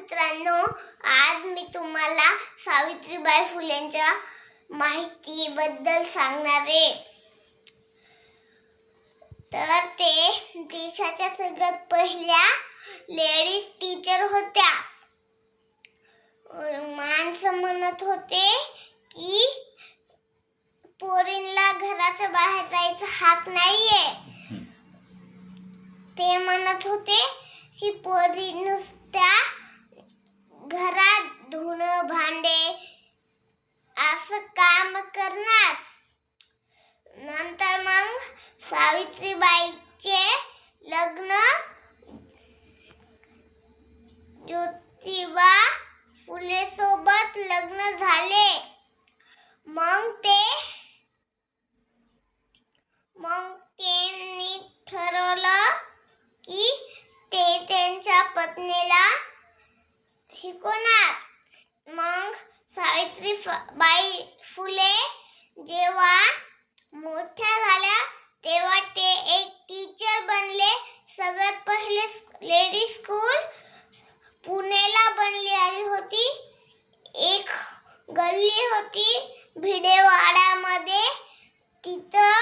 मित्रांनो, आज मी तुम्हाला सावित्रीबाई फुलेंच्या माहितीबद्दल सांगणार आहे. तर ते देशाच्या सगळ्यात पहिल्या लेडीज टीचर होत्या. माणसं म्हणत होते की पोरींना घराच्या बाहेर जायचा हक नाहीये. ते म्हणत होते की पोरी नुसत्या घरात धुणं भांडे असं काम करणार. नंतर मग सावित्रीबाईचे लग्न ज्योतिबा फुले सोबत लग्न झाले. मग त्यांनी ठरवलं की ते त्यांच्या पत्नीला शिकवणार. मग सावित्रीबाई फुले जेव्हा मोठ्या झाल्या तेव्हा ते एक टीचर बनले. सगळ्यात पहिले लेडीज स्कूल पुण्याला बनली होती. एक गल्ली होती भिडेवाडामध्ये, तिथं